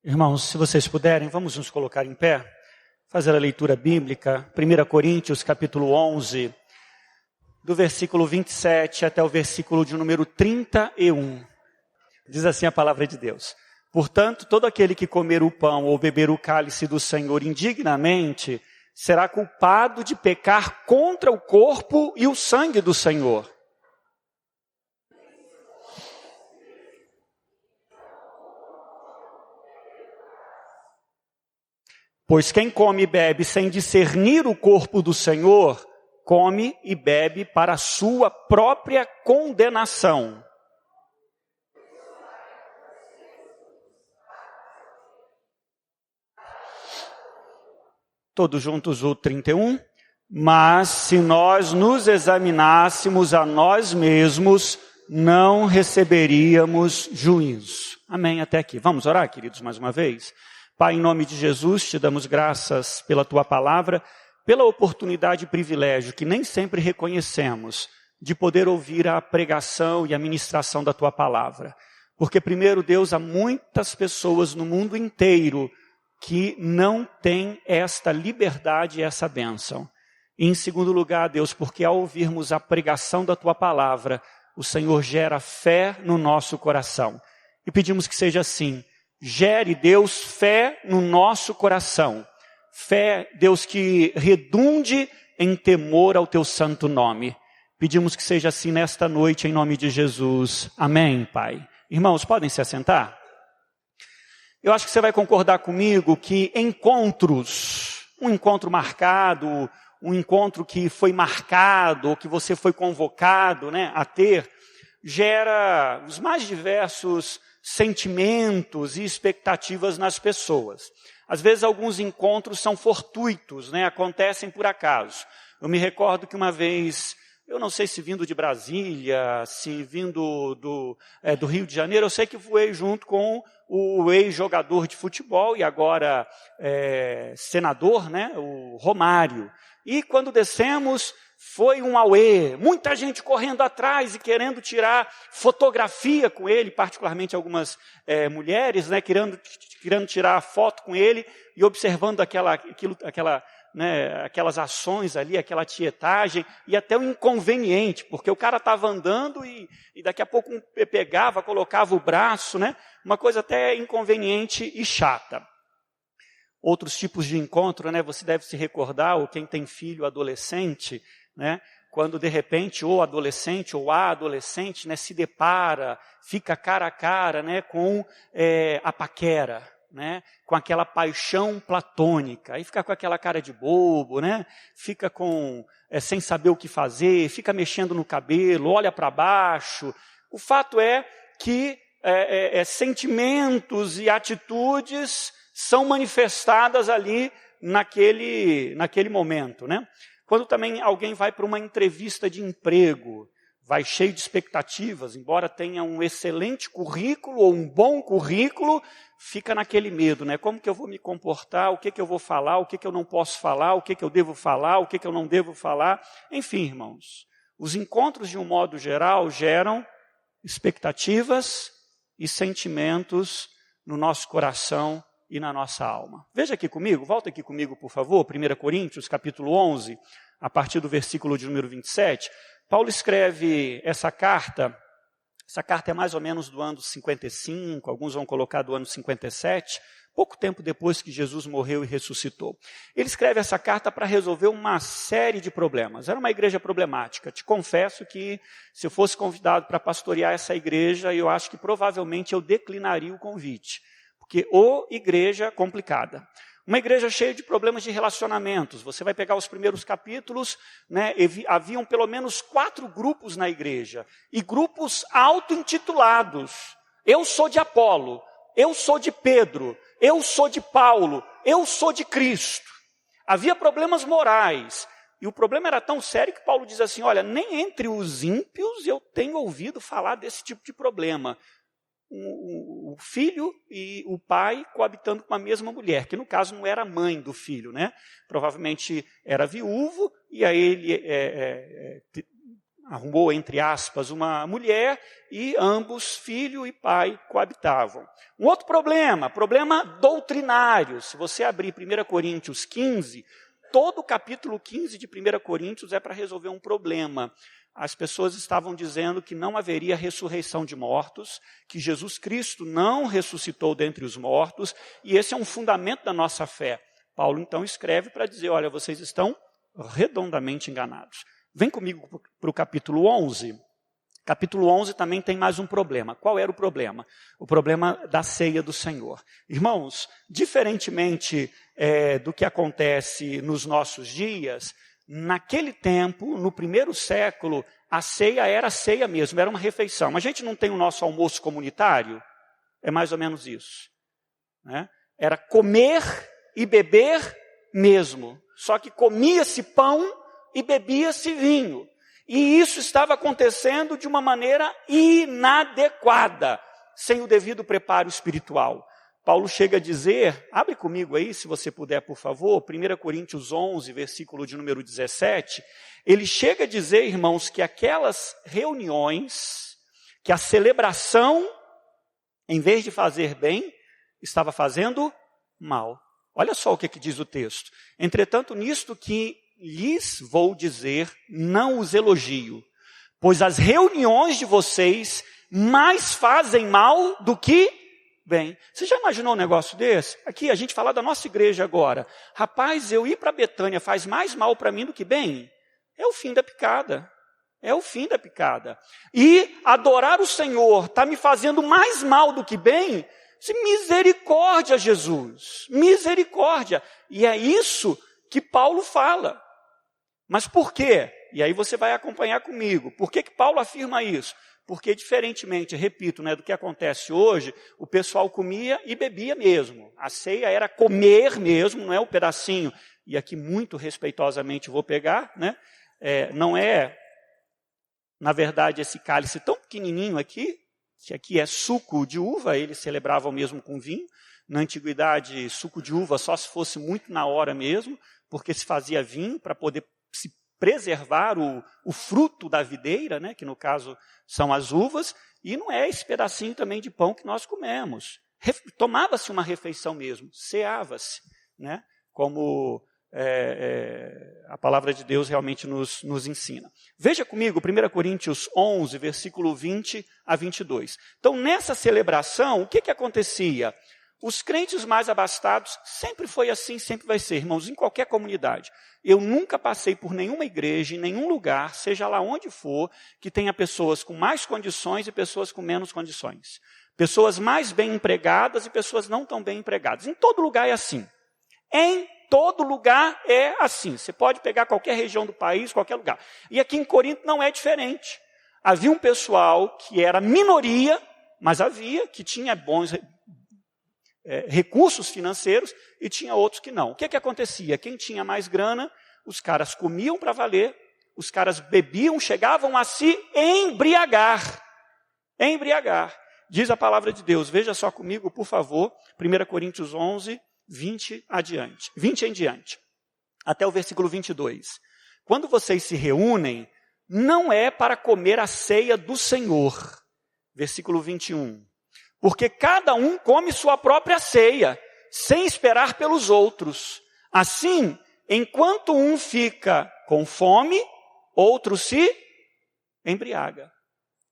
Irmãos, se vocês puderem, vamos nos colocar em pé, fazer a leitura bíblica, 1 Coríntios capítulo 11, do versículo 27 até o versículo de número 31. Diz assim a palavra de Deus: Portanto, todo aquele que comer o pão ou beber o cálice do Senhor indignamente, será culpado de pecar contra o corpo e o sangue do Senhor. Pois quem come e bebe sem discernir o corpo do Senhor, come e bebe para a sua própria condenação. Todos juntos o 31. Mas se nós nos examinássemos a nós mesmos, não receberíamos juízo. Amém, até aqui. Vamos orar, queridos, mais uma vez? Pai, em nome de Jesus, te damos graças pela tua palavra, pela oportunidade e privilégio que nem sempre reconhecemos de poder ouvir a pregação e a ministração da tua palavra. Porque, primeiro, Deus, há muitas pessoas no mundo inteiro que não têm esta liberdade e essa bênção. E, em segundo lugar, Deus, porque ao ouvirmos a pregação da tua palavra, o Senhor gera fé no nosso coração. E pedimos que seja assim. Gere, Deus, fé no nosso coração. Fé, Deus, que redunde em temor ao teu santo nome. Pedimos que seja assim nesta noite, em nome de Jesus. Amém, Pai. Irmãos, podem se assentar? Eu acho que você vai concordar comigo que encontros, um encontro marcado, um encontro que foi marcado, ou que você foi convocado, a ter, gera os mais diversos sentimentos e expectativas nas pessoas. Às vezes alguns encontros são fortuitos, acontecem por acaso. Eu me recordo que uma vez, eu não sei se vindo de Brasília, se vindo do Rio de Janeiro, eu sei que voei junto com o ex-jogador de futebol e agora senador, o Romário. E quando descemos, foi um auê, muita gente correndo atrás e querendo tirar fotografia com ele, particularmente algumas mulheres, querendo tirar foto com ele e observando aquelas ações ali, aquela tietagem e até o inconveniente, porque o cara estava andando e daqui a pouco pegava, colocava o braço, uma coisa até inconveniente e chata. Outros tipos de encontro, você deve se recordar, ou quem tem filho adolescente, quando de repente ou adolescente ou a adolescente se depara, fica cara a cara com a paquera, com aquela paixão platônica, aí fica com aquela cara de bobo, fica sem saber o que fazer, fica mexendo no cabelo, olha para baixo. O fato é que sentimentos e atitudes são manifestadas ali naquele momento, Quando também alguém vai para uma entrevista de emprego, vai cheio de expectativas, embora tenha um excelente currículo ou um bom currículo, fica naquele medo, Como que eu vou me comportar, o que eu vou falar, o que eu não posso falar, o que eu devo falar, o que eu não devo falar. Enfim, irmãos, os encontros de um modo geral geram expectativas e sentimentos no nosso coração e na nossa alma. Veja aqui comigo, volta aqui comigo, por favor, 1 Coríntios, capítulo 11, a partir do versículo de número 27. Paulo escreve essa carta é mais ou menos do ano 55, alguns vão colocar do ano 57, pouco tempo depois que Jesus morreu e ressuscitou. Ele escreve essa carta para resolver uma série de problemas. Era uma igreja problemática. Te confesso que se eu fosse convidado para pastorear essa igreja, eu acho que provavelmente eu declinaria o convite. Porque igreja complicada. Uma igreja cheia de problemas de relacionamentos. Você vai pegar os primeiros capítulos, haviam pelo menos 4 grupos na igreja. E grupos auto-intitulados. Eu sou de Apolo, eu sou de Pedro, eu sou de Paulo, eu sou de Cristo. Havia problemas morais. E o problema era tão sério que Paulo diz assim, olha, nem entre os ímpios eu tenho ouvido falar desse tipo de problema. O filho e o pai coabitando com a mesma mulher, que no caso não era a mãe do filho, Provavelmente era viúvo, e aí ele arrumou, entre aspas, uma mulher e ambos, filho e pai, coabitavam. Um outro problema doutrinário. Se você abrir 1 Coríntios 15, todo o capítulo 15 de 1 Coríntios é para resolver um problema. As pessoas estavam dizendo que não haveria ressurreição de mortos, que Jesus Cristo não ressuscitou dentre os mortos, e esse é um fundamento da nossa fé. Paulo, então, escreve para dizer, olha, vocês estão redondamente enganados. Vem comigo para o capítulo 11. Capítulo 11 também tem mais um problema. Qual era o problema? O problema da ceia do Senhor. Irmãos, diferentemente do que acontece nos nossos dias, naquele tempo, no primeiro século, a ceia era a ceia mesmo, era uma refeição. A gente não tem o nosso almoço comunitário? É mais ou menos isso. Né? Era comer e beber mesmo. Só que comia-se pão e bebia-se vinho. E isso estava acontecendo de uma maneira inadequada, sem o devido preparo espiritual. Paulo chega a dizer, abre comigo aí, se você puder, por favor, 1 Coríntios 11, versículo de número 17, ele chega a dizer, irmãos, que aquelas reuniões, que a celebração, em vez de fazer bem, estava fazendo mal. Olha só o que diz o texto. Entretanto, nisto que lhes vou dizer, não os elogio, pois as reuniões de vocês mais fazem mal do que bem. Você já imaginou um negócio desse? Aqui, a gente fala da nossa igreja agora. Rapaz, eu ir para Betânia faz mais mal para mim do que bem? É o fim da picada. É o fim da picada. E adorar o Senhor está me fazendo mais mal do que bem? Misericórdia, Jesus. Misericórdia. E é isso que Paulo fala. Mas por quê? E aí você vai acompanhar comigo. Por que Paulo afirma isso? Porque, diferentemente, repito, do que acontece hoje, o pessoal comia e bebia mesmo. A ceia era comer mesmo, não é um pedacinho. E aqui, muito respeitosamente, vou pegar. Não é, na verdade, esse cálice tão pequenininho aqui, que aqui é suco de uva, eles celebravam mesmo com vinho. Na antiguidade, suco de uva só se fosse muito na hora mesmo, porque se fazia vinho para poder se preservar o fruto da videira, que no caso são as uvas, e não é esse pedacinho também de pão que nós comemos. Tomava-se uma refeição mesmo, ceava-se, como a palavra de Deus realmente nos ensina. Veja comigo 1 Coríntios 11, versículo 20 a 22. Então, nessa celebração, o que acontecia? Os crentes mais abastados, sempre foi assim, sempre vai ser, irmãos, em qualquer comunidade. Eu nunca passei por nenhuma igreja, em nenhum lugar, seja lá onde for, que tenha pessoas com mais condições e pessoas com menos condições. Pessoas mais bem empregadas e pessoas não tão bem empregadas. Em todo lugar é assim. Em todo lugar é assim. Você pode pegar qualquer região do país, qualquer lugar. E aqui em Corinto não é diferente. Havia um pessoal que era minoria, mas havia, que tinha bons recursos financeiros, e tinha outros que não. O que acontecia? Quem tinha mais grana, os caras comiam para valer, os caras bebiam, chegavam a se embriagar. Embriagar. Diz a palavra de Deus, veja só comigo, por favor, 1 Coríntios 11, 20 em diante, até o versículo 22. Quando vocês se reúnem, não é para comer a ceia do Senhor. Versículo 21. Porque cada um come sua própria ceia, sem esperar pelos outros. Assim, enquanto um fica com fome, outro se embriaga.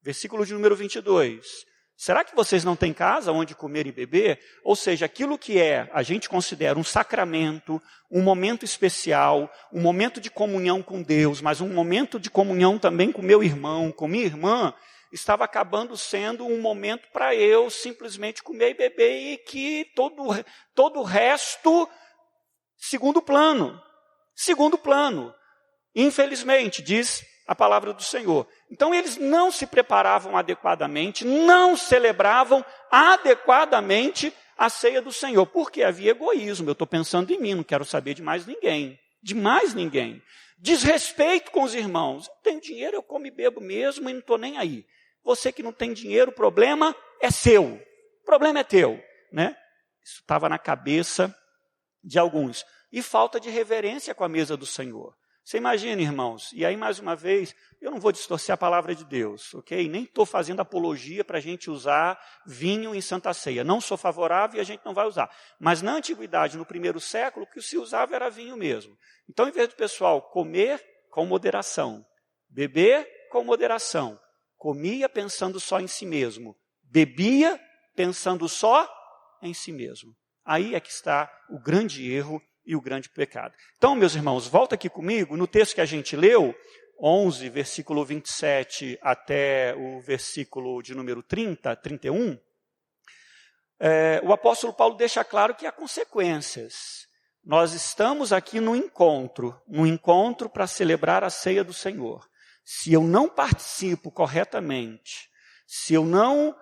Versículo de número 22. Será que vocês não têm casa onde comer e beber? Ou seja, aquilo que a gente considera um sacramento, um momento especial, um momento de comunhão com Deus, mas um momento de comunhão também com meu irmão, com minha irmã, estava acabando sendo um momento para eu simplesmente comer e beber e que todo o resto, segundo plano. Segundo plano. Infelizmente, diz a palavra do Senhor. Então, eles não se preparavam adequadamente, não celebravam adequadamente a ceia do Senhor, porque havia egoísmo. Eu estou pensando em mim, não quero saber de mais ninguém. De mais ninguém. Desrespeito com os irmãos. Eu tenho dinheiro, eu como e bebo mesmo e não estou nem aí. Você que não tem dinheiro, o problema é seu. O problema é teu. Isso estava na cabeça de alguns. E falta de reverência com a mesa do Senhor. Você imagina, irmãos, e aí mais uma vez, eu não vou distorcer a palavra de Deus, ok? Nem estou fazendo apologia para a gente usar vinho em Santa Ceia. Não sou favorável e a gente não vai usar. Mas na antiguidade, no primeiro século, o que se usava era vinho mesmo. Então, em vez do pessoal comer com moderação, beber com moderação, comia pensando só em si mesmo, bebia pensando só em si mesmo. Aí é que está o grande erro e o grande pecado. Então, meus irmãos, volta aqui comigo no texto que a gente leu, 11, versículo 27 até o versículo de número 30, 31. O apóstolo Paulo deixa claro que há consequências. Nós estamos aqui num encontro para celebrar a ceia do Senhor. Se eu não participo corretamente, se eu não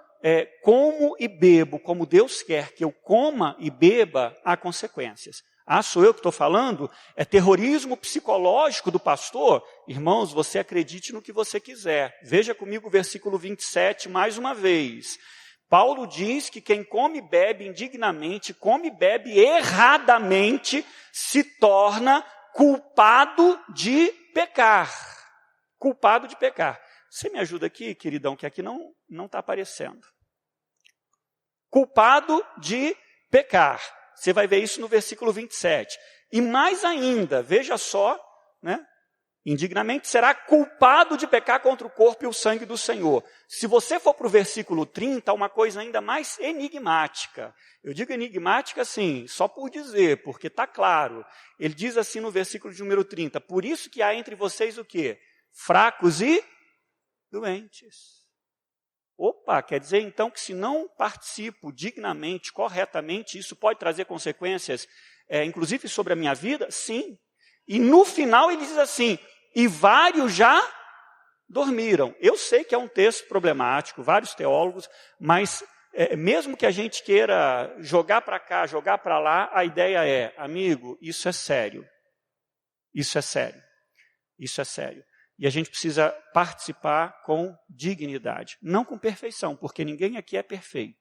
como e bebo como Deus quer que eu coma e beba, há consequências. Sou eu que estou falando? É terrorismo psicológico do pastor? Irmãos, você acredite no que você quiser. Veja comigo o versículo 27 mais uma vez. Paulo diz que quem come e bebe indignamente, come e bebe erradamente, se torna culpado de pecar. Culpado de pecar. Você me ajuda aqui, queridão, que aqui não está aparecendo. Culpado de pecar. Você vai ver isso no versículo 27. E mais ainda, veja só, indignamente será culpado de pecar contra o corpo e o sangue do Senhor. Se você for para o versículo 30, há uma coisa ainda mais enigmática. Eu digo enigmática assim, só por dizer, porque está claro. Ele diz assim no versículo de número 30, por isso que há entre vocês o quê? Fracos e doentes. Opa, quer dizer então que se não participo dignamente, corretamente, isso pode trazer consequências, inclusive sobre a minha vida? Sim. E no final ele diz assim, e vários já dormiram. Eu sei que é um texto problemático, vários teólogos, mas mesmo que a gente queira jogar para cá, jogar para lá, a ideia é, amigo, isso é sério. Isso é sério. Isso é sério. E a gente precisa participar com dignidade. Não com perfeição, porque ninguém aqui é perfeito.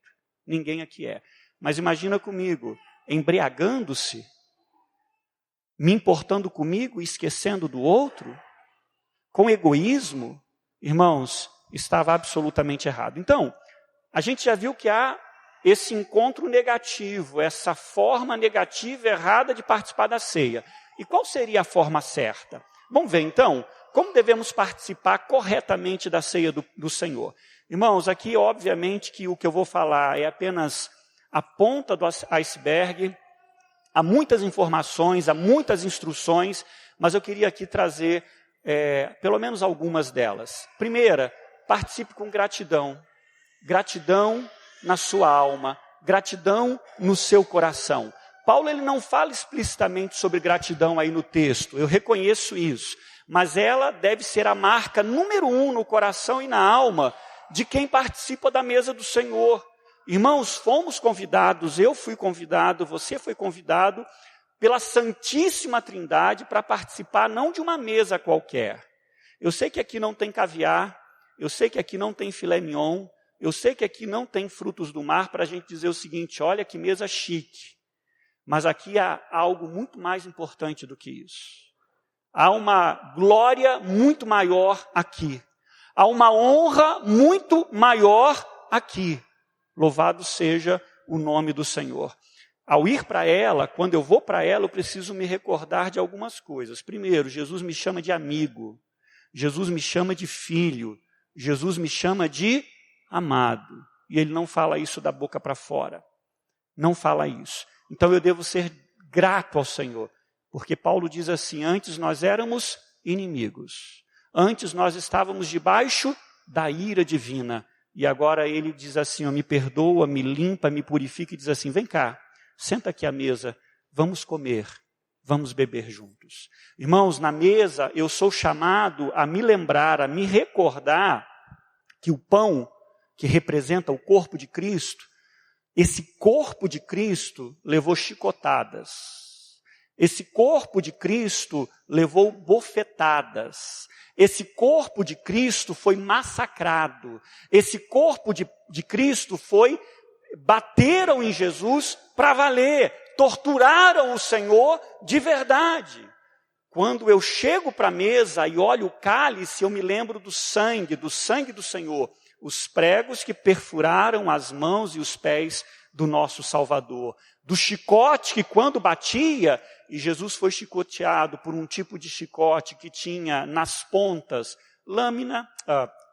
Ninguém aqui é. Mas imagina comigo, embriagando-se, me importando comigo e esquecendo do outro, com egoísmo, irmãos, estava absolutamente errado. Então, a gente já viu que há esse encontro negativo, essa forma negativa, errada de participar da ceia. E qual seria a forma certa? Vamos ver então, como devemos participar corretamente da ceia do Senhor. Irmãos, aqui obviamente que o que eu vou falar é apenas a ponta do iceberg, há muitas informações, há muitas instruções, mas eu queria aqui trazer pelo menos algumas delas. Primeira, participe com gratidão. Gratidão na sua alma, gratidão no seu coração. Paulo ele não fala explicitamente sobre gratidão aí no texto, eu reconheço isso, mas ela deve ser a marca número 1 no coração e na alma de quem participa da mesa do Senhor. Irmãos, fomos convidados, eu fui convidado, você foi convidado pela Santíssima Trindade para participar não de uma mesa qualquer. Eu sei que aqui não tem caviar, eu sei que aqui não tem filé mignon, eu sei que aqui não tem frutos do mar para a gente dizer o seguinte, olha que mesa chique. Mas aqui há algo muito mais importante do que isso. Há uma glória muito maior aqui. Há uma honra muito maior aqui. Louvado seja o nome do Senhor. Ao ir para ela, quando eu vou para ela, eu preciso me recordar de algumas coisas. Primeiro, Jesus me chama de amigo. Jesus me chama de filho. Jesus me chama de amado. E ele não fala isso da boca para fora. Não fala isso. Então eu devo ser grato ao Senhor. Porque Paulo diz assim, antes nós éramos inimigos. Antes nós estávamos debaixo da ira divina. E agora ele diz assim, me perdoa, me limpa, me purifica e diz assim, vem cá, senta aqui à mesa, vamos comer, vamos beber juntos. Irmãos, na mesa eu sou chamado a me lembrar, a me recordar que o pão que representa o corpo de Cristo, esse corpo de Cristo levou chicotadas. Esse corpo de Cristo levou bofetadas. Esse corpo de Cristo foi massacrado. Esse corpo de Cristo bateram em Jesus para valer. Torturaram o Senhor de verdade. Quando eu chego para a mesa e olho o cálice, eu me lembro do sangue do Senhor, os pregos que perfuraram as mãos e os pés do nosso Salvador, do chicote que quando batia, e Jesus foi chicoteado por um tipo de chicote que tinha nas pontas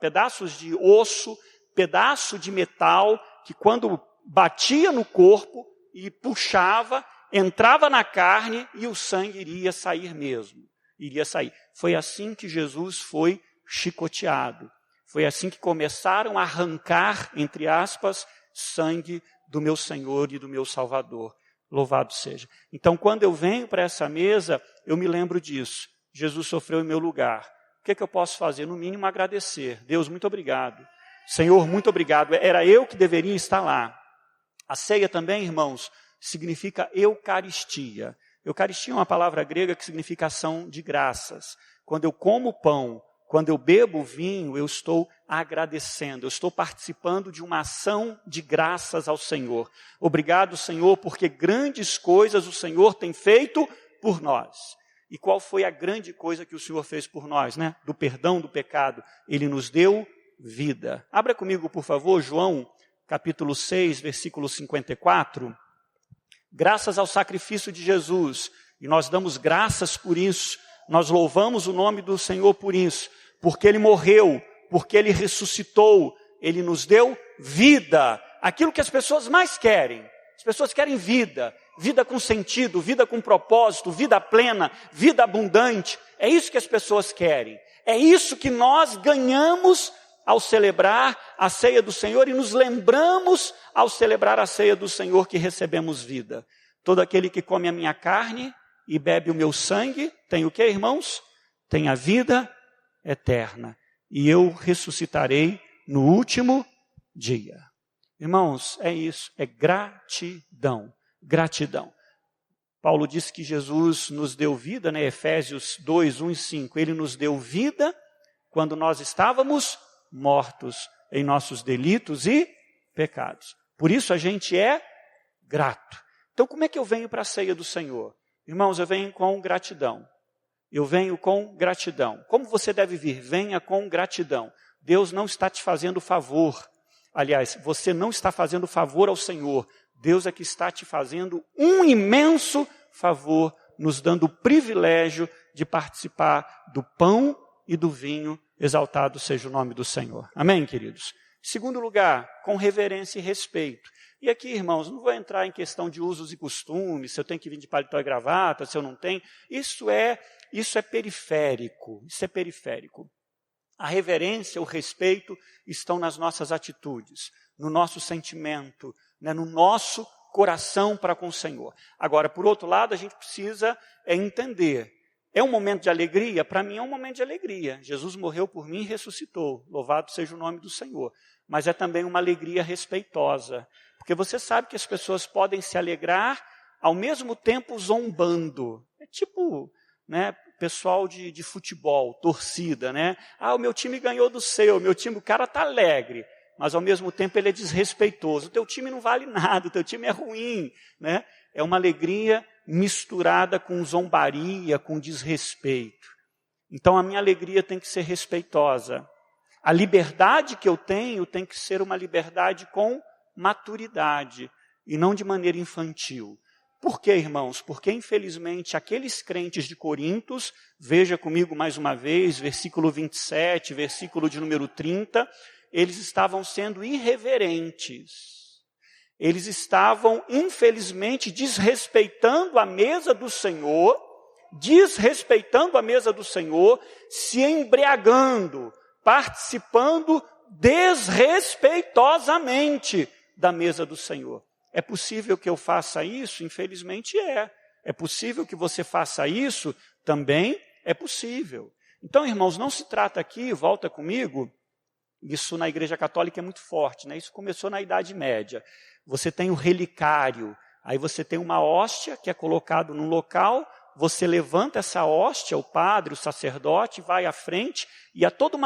pedaços de osso, pedaço de metal, que quando batia no corpo e puxava, entrava na carne e o sangue iria sair mesmo. Iria sair. Foi assim que Jesus foi chicoteado. Foi assim que começaram a arrancar, entre aspas, sangue do meu Senhor e do meu Salvador. Louvado seja. Então, quando eu venho para essa mesa, eu me lembro disso. Jesus sofreu em meu lugar. O que eu posso fazer? No mínimo, agradecer. Deus, muito obrigado. Senhor, muito obrigado. Era eu que deveria estar lá. A ceia também, irmãos, significa eucaristia. Eucaristia é uma palavra grega que significa ação de graças. Quando eu como o pão, quando eu bebo o vinho, eu estou agradecendo, eu estou participando de uma ação de graças ao Senhor. Obrigado, Senhor, porque grandes coisas o Senhor tem feito por nós. E qual foi a grande coisa que o Senhor fez por nós, né? Do perdão do pecado. Ele nos deu vida. Abra comigo, por favor, João, capítulo 6, versículo 54. Graças ao sacrifício de Jesus, e nós damos graças por isso, nós louvamos o nome do Senhor por isso, porque Ele morreu, porque Ele ressuscitou, Ele nos deu vida, aquilo que as pessoas mais querem. As pessoas querem vida, vida com sentido, vida com propósito, vida plena, vida abundante. É isso que as pessoas querem. É isso que nós ganhamos ao celebrar a ceia do Senhor e nos lembramos ao celebrar a ceia do Senhor que recebemos vida. Todo aquele que come a minha carne e bebe o meu sangue, tem o que, irmãos? Tem a vida eterna. E eu ressuscitarei no último dia. Irmãos, é isso, é gratidão, gratidão. Paulo disse que Jesus nos deu vida, né? Efésios 2, 1 e 5. Ele nos deu vida quando nós estávamos mortos em nossos delitos e pecados. Por isso a gente é grato. Então como é que eu venho para a ceia do Senhor? Irmãos, eu venho com gratidão. Eu venho com gratidão. Como você deve vir? Venha com gratidão. Deus não está te fazendo favor. Aliás, você não está fazendo favor ao Senhor. Deus é que está te fazendo um imenso favor, nos dando o privilégio de participar do pão e do vinho. Exaltado seja o nome do Senhor. Amém, queridos? Segundo lugar, com reverência e respeito. E aqui, irmãos, não vou entrar em questão de usos e costumes, se eu tenho que vir de paletó e gravata, se eu não tenho. Isso é periférico, isso é periférico. A reverência, o respeito estão nas nossas atitudes, no nosso sentimento, né, no nosso coração para com o Senhor. Agora, por outro lado, a gente precisa entender. É um momento de alegria? Para mim é um momento de alegria. Jesus morreu por mim e ressuscitou. Louvado seja o nome do Senhor. Mas é também uma alegria respeitosa. Porque você sabe que as pessoas podem se alegrar ao mesmo tempo zombando. É tipo, né, pessoal de futebol, torcida, né? Ah, o meu time ganhou do seu, o cara está alegre. Mas ao mesmo tempo ele é desrespeitoso. O teu time não vale nada, o teu time é ruim, né? É uma alegria misturada com zombaria, com desrespeito. Então a minha alegria tem que ser respeitosa. A liberdade que eu tenho tem que ser uma liberdade com maturidade e não de maneira infantil. Por quê, irmãos? Porque infelizmente aqueles crentes de Corintos, veja comigo mais uma vez, versículo 27, versículo de número 30, eles estavam sendo irreverentes. Eles estavam, infelizmente, desrespeitando a mesa do Senhor, se embriagando, participando desrespeitosamente da mesa do Senhor. É possível que eu faça isso? Infelizmente é. É possível que você faça isso? Também é possível. Então, irmãos, não se trata aqui, volta comigo, isso na Igreja Católica é muito forte, né? Isso começou na Idade Média. Você tem o relicário, aí você tem uma hóstia que é colocado num local, você levanta essa hóstia, o padre, o sacerdote, vai à frente e há toda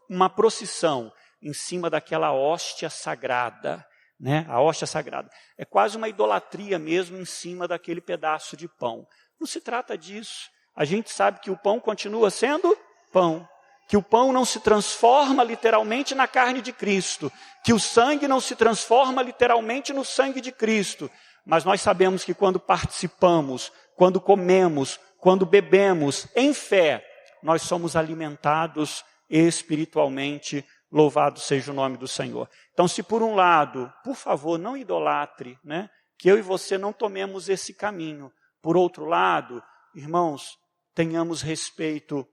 uma procissão em cima daquela hóstia sagrada, né? A hóstia sagrada. É quase uma idolatria mesmo em cima daquele pedaço de pão. Não se trata disso. a gente sabe que o pão continua sendo pão, que o pão não se transforma literalmente na carne de Cristo, que o sangue não se transforma literalmente no sangue de Cristo, mas nós sabemos que quando participamos, quando comemos, quando bebemos em fé, nós somos alimentados espiritualmente, louvado seja o nome do Senhor. Então, se por um lado, por favor, não idolatre, né, que eu e você não tomemos esse caminho. Por outro lado, irmãos, tenhamos respeito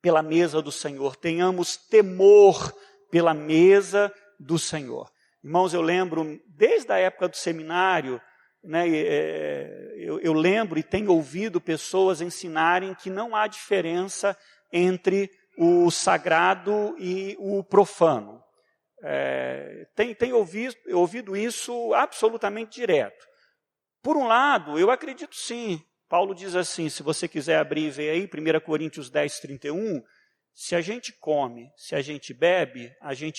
pela mesa do Senhor, tenhamos temor pela mesa do Senhor. Irmãos, eu lembro, desde a época do seminário, né, eu lembro e tenho ouvido pessoas ensinarem que não há diferença entre o sagrado e o profano. Tenho ouvido isso absolutamente direto. Por um lado, eu acredito sim. Paulo diz assim, se você quiser abrir e ver aí, 1 Coríntios 10, 31, se a gente come, se a gente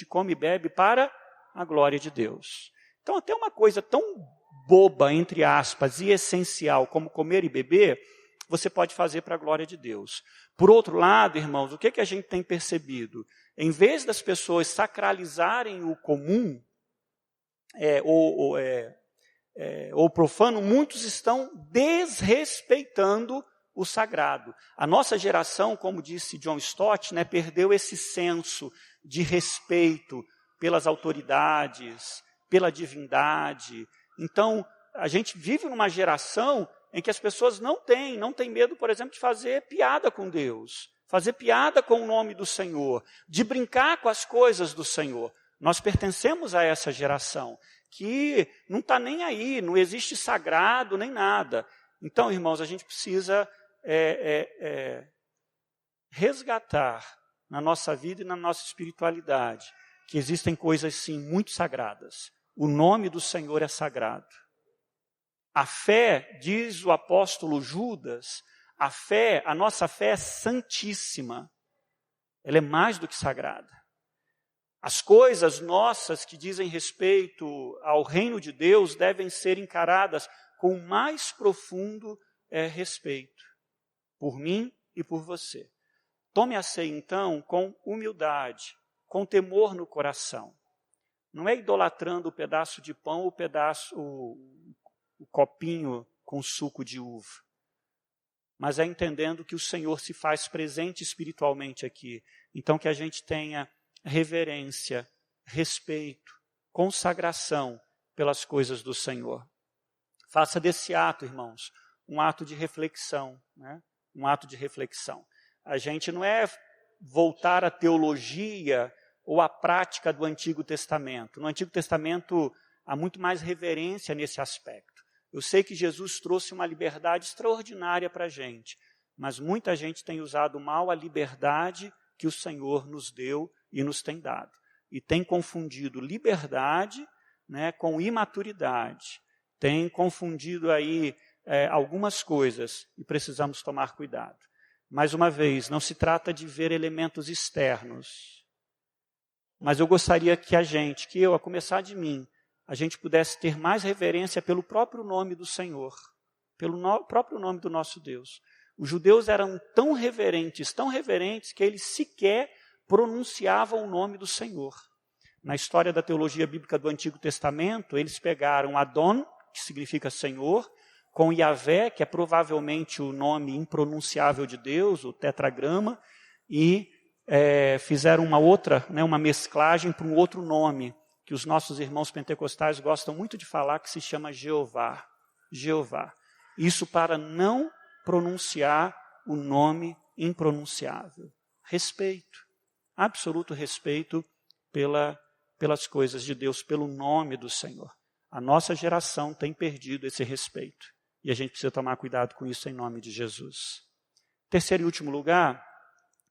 come e bebe para a glória de Deus. Então, até uma coisa tão boba, entre aspas, e essencial como comer e beber, você pode fazer para a glória de Deus. Por outro lado, irmãos, o que a gente tem percebido? Em vez das pessoas sacralizarem o comum, ou profano, muitos estão desrespeitando o sagrado. A nossa geração, como disse John Stott, né, perdeu esse senso de respeito pelas autoridades, pela divindade. Então, a gente vive numa geração em que as pessoas não têm medo, por exemplo, de fazer piada com Deus, fazer piada com o nome do Senhor, de brincar com as coisas do Senhor. Nós pertencemos a essa geração que não está nem aí, não existe sagrado nem nada. Então, irmãos, a gente precisa resgatar na nossa vida e na nossa espiritualidade que existem coisas, sim, muito sagradas. O nome do Senhor é sagrado. A fé, diz o apóstolo Judas, a nossa fé é santíssima. Ela é mais do que sagrada. As coisas nossas que dizem respeito ao reino de Deus devem ser encaradas com o mais profundo respeito, por mim e por você. Tome a ceia, então, com humildade, com temor no coração. Não é idolatrando o pedaço de pão, o copinho com suco de uva, mas é entendendo que o Senhor se faz presente espiritualmente aqui. Então, que a gente tenha reverência, respeito, consagração pelas coisas do Senhor. Faça desse ato, irmãos, um ato de reflexão, né? Um ato de reflexão. A gente não é voltar à teologia ou à prática do Antigo Testamento. No Antigo Testamento há muito mais reverência nesse aspecto. Eu sei que Jesus trouxe uma liberdade extraordinária para a gente, mas muita gente tem usado mal a liberdade que o Senhor nos deu e nos tem dado. E tem confundido liberdade, né, com imaturidade. Tem confundido aí algumas coisas e precisamos tomar cuidado. Mais uma vez, não se trata de ver elementos externos, mas eu gostaria que eu, a começar de mim, a gente pudesse ter mais reverência pelo próprio nome do Senhor, pelo próprio nome do nosso Deus. Os judeus eram tão reverentes, que eles sequer pronunciavam o nome do Senhor. Na história da teologia bíblica do Antigo Testamento, eles pegaram Adon, que significa Senhor, com Yahvé, que é provavelmente o nome impronunciável de Deus, o tetragrama, e fizeram uma mesclagem para um outro nome, que os nossos irmãos pentecostais gostam muito de falar, que se chama Jeová. Jeová. Isso para não pronunciar o nome impronunciável. Respeito, absoluto respeito pelas coisas de Deus, pelo nome do Senhor. A nossa geração tem perdido esse respeito. E a gente precisa tomar cuidado com isso em nome de Jesus. Terceiro e último lugar,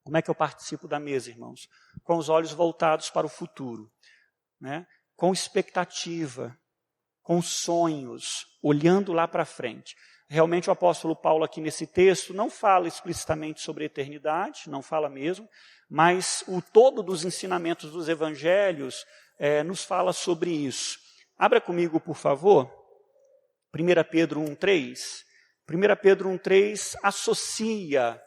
como é que eu participo da mesa, irmãos? Com os olhos voltados para o futuro, né? Com expectativa, com sonhos, olhando lá para frente. Realmente o apóstolo Paulo aqui nesse texto não fala explicitamente sobre a eternidade, não fala mesmo, mas o todo dos ensinamentos dos evangelhos nos fala sobre isso. Abra comigo, por favor, 1 Pedro 1,3. 1 Pedro 1,3 associa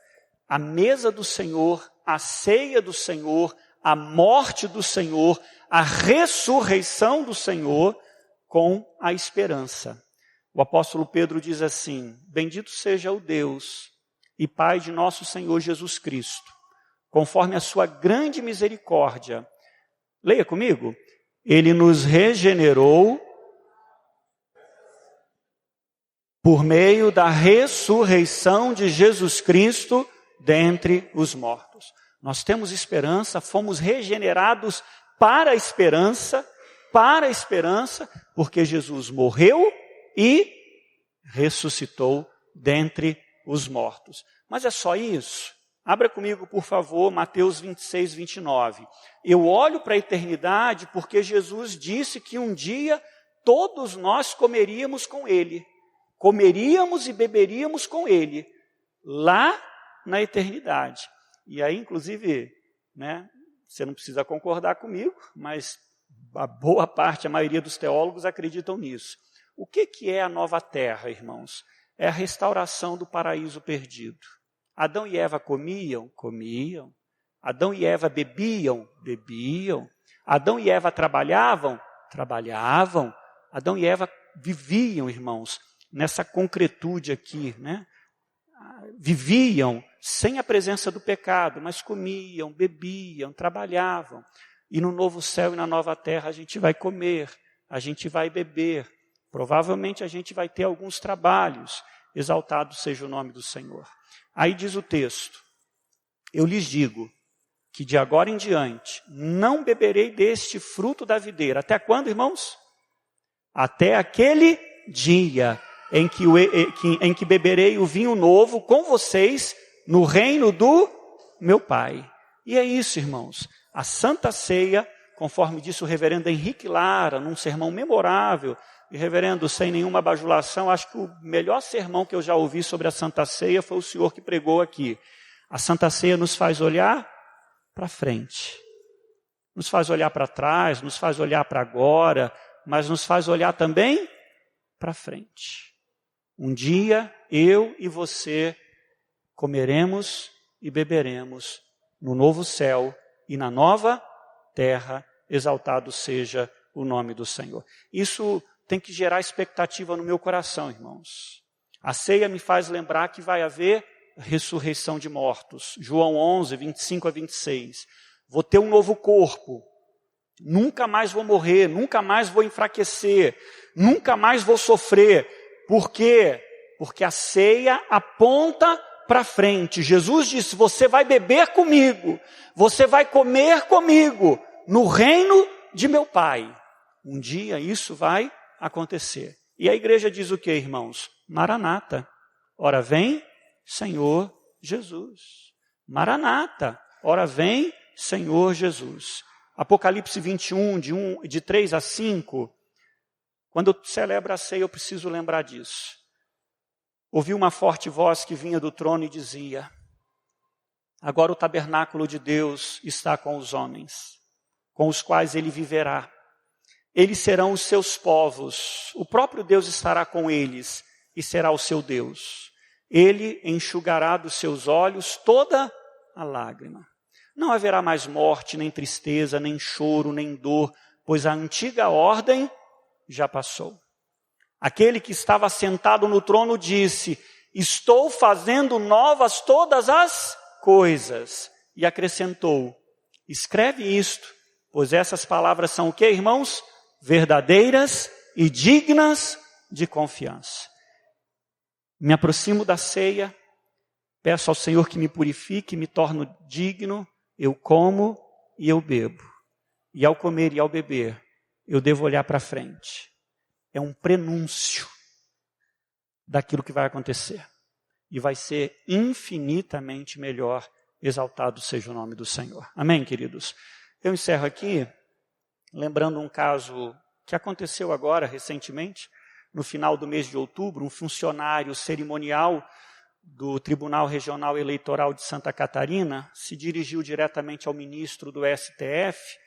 a mesa do Senhor, a ceia do Senhor, a morte do Senhor, a ressurreição do Senhor com a esperança. O apóstolo Pedro diz assim: bendito seja o Deus e Pai de nosso Senhor Jesus Cristo, conforme a sua grande misericórdia. Leia comigo. Ele nos regenerou por meio da ressurreição de Jesus Cristo dentre os mortos. Nós temos esperança, fomos regenerados para a esperança, porque Jesus morreu e ressuscitou dentre os mortos. Mas é só isso? Abra comigo, por favor, Mateus 26, 29. Eu olho para a eternidade porque Jesus disse que um dia todos nós comeríamos com Ele. Comeríamos e beberíamos com Ele, lá na eternidade. E aí, inclusive, você não precisa concordar comigo, mas a boa parte, a maioria dos teólogos acreditam nisso. O que é a nova terra, irmãos? É a restauração do paraíso perdido. Adão e Eva comiam? Comiam. Adão e Eva bebiam? Bebiam. Adão e Eva trabalhavam? Trabalhavam. Adão e Eva viviam, irmãos, nessa concretude aqui, Viviam sem a presença do pecado, mas comiam, bebiam, trabalhavam. E no novo céu e na nova terra a gente vai comer, a gente vai beber. Provavelmente a gente vai ter alguns trabalhos. Exaltado seja o nome do Senhor. Aí diz o texto: eu lhes digo que de agora em diante não beberei deste fruto da videira. Até quando, irmãos? Até aquele dia em que beberei o vinho novo com vocês no reino do meu Pai. E é isso, irmãos. A Santa Ceia, conforme disse o reverendo Henrique Lara, num sermão memorável, e reverendo, sem nenhuma bajulação, acho que o melhor sermão que eu já ouvi sobre a Santa Ceia foi o senhor que pregou aqui. A Santa Ceia nos faz olhar para frente, nos faz olhar para trás, nos faz olhar para agora, mas nos faz olhar também para frente. Um dia, eu e você comeremos e beberemos no novo céu e na nova terra, exaltado seja o nome do Senhor. Isso tem que gerar expectativa no meu coração, irmãos. A ceia me faz lembrar que vai haver ressurreição de mortos. João 11, 25 a 26. Vou ter um novo corpo. Nunca mais vou morrer, nunca mais vou enfraquecer, nunca mais vou sofrer. Por quê? Porque a ceia aponta para frente. Jesus disse: você vai beber comigo, você vai comer comigo no reino de meu Pai. Um dia isso vai acontecer. E a igreja diz o que, irmãos? Maranata. Ora vem, Senhor Jesus. Maranata. Ora vem, Senhor Jesus. Apocalipse 21, de 3 a 5. Quando eu celebro a ceia, eu preciso lembrar disso. Ouvi uma forte voz que vinha do trono e dizia: agora o tabernáculo de Deus está com os homens, com os quais ele viverá. Eles serão os seus povos, o próprio Deus estará com eles e será o seu Deus. Ele enxugará dos seus olhos toda a lágrima. Não haverá mais morte, nem tristeza, nem choro, nem dor, pois a antiga ordem já passou. Aquele que estava sentado no trono disse: estou fazendo novas todas as coisas. E acrescentou: escreve isto, pois essas palavras são o quê, irmãos? Verdadeiras e dignas de confiança. Me aproximo da ceia, peço ao Senhor que me purifique, me torno digno, eu como e eu bebo. E ao comer e ao beber, eu devo olhar para frente. É um prenúncio daquilo que vai acontecer. E vai ser infinitamente melhor. Exaltado seja o nome do Senhor. Amém, queridos? Eu encerro aqui lembrando um caso que aconteceu agora, recentemente, no final do mês de outubro. Um funcionário cerimonial do Tribunal Regional Eleitoral de Santa Catarina se dirigiu diretamente ao ministro do STF,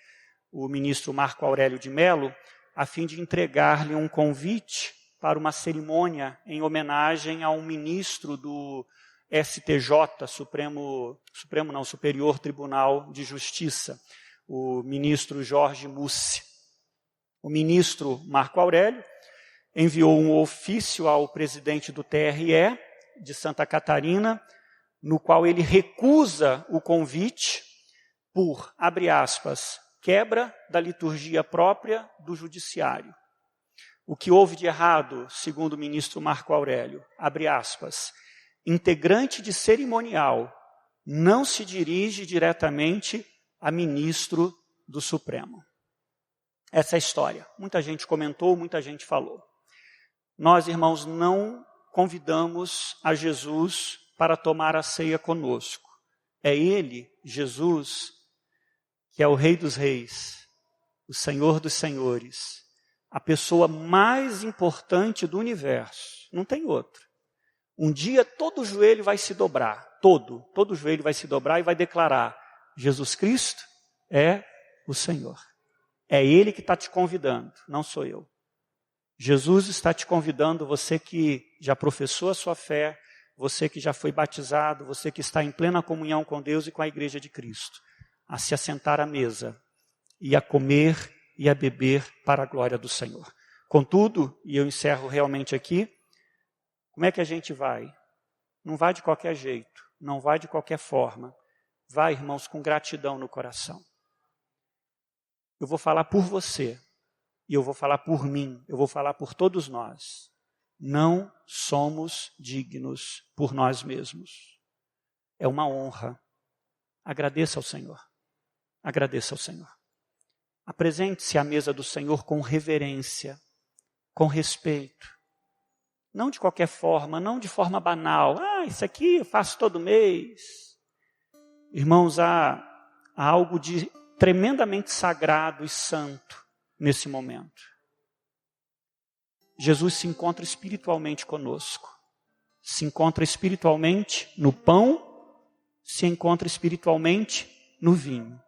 o ministro Marco Aurélio de Mello, a fim de entregar-lhe um convite para uma cerimônia em homenagem a um ministro do STJ, Superior Tribunal de Justiça, o ministro Jorge Mussi. O ministro Marco Aurélio enviou um ofício ao presidente do TRE de Santa Catarina, no qual ele recusa o convite por, abre aspas, quebra da liturgia própria do judiciário. O que houve de errado, segundo o ministro Marco Aurélio, abre aspas, integrante de cerimonial não se dirige diretamente a ministro do Supremo. Essa é a história. Muita gente comentou, muita gente falou. Nós, irmãos, não convidamos a Jesus para tomar a ceia conosco. É Ele, Jesus, que é o Rei dos Reis, o Senhor dos Senhores, a pessoa mais importante do universo. Não tem outro. Um dia todo joelho vai se dobrar, todo joelho vai se dobrar e vai declarar, Jesus Cristo é o Senhor. É Ele que está te convidando, não sou eu. Jesus está te convidando, você que já professou a sua fé, você que já foi batizado, você que está em plena comunhão com Deus e com a Igreja de Cristo, a se assentar à mesa e a comer e a beber para a glória do Senhor. Contudo, e eu encerro realmente aqui, como é que a gente vai? Não vai de qualquer jeito, não vai de qualquer forma. Vai, irmãos, com gratidão no coração. Eu vou falar por você, e eu vou falar por mim, eu vou falar por todos nós. Não somos dignos por nós mesmos. É uma honra. Agradeça ao Senhor. Agradeça ao Senhor. Apresente-se à mesa do Senhor com reverência, com respeito. Não de qualquer forma, não de forma banal. Isso aqui eu faço todo mês. Irmãos, há algo de tremendamente sagrado e santo nesse momento. Jesus se encontra espiritualmente conosco. Se encontra espiritualmente no pão, se encontra espiritualmente no vinho.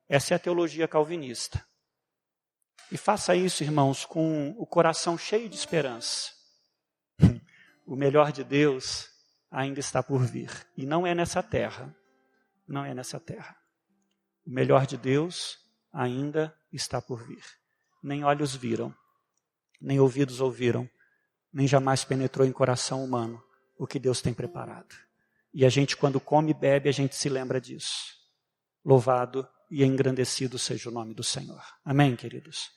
Essa é a teologia calvinista. E faça isso, irmãos, com o coração cheio de esperança. O melhor de Deus ainda está por vir. E não é nessa terra. Não é nessa terra. O melhor de Deus ainda está por vir. Nem olhos viram, nem ouvidos ouviram, nem jamais penetrou em coração humano o que Deus tem preparado. E a gente, quando come e bebe, a gente se lembra disso. Louvado e engrandecido seja o nome do Senhor. Amém, queridos?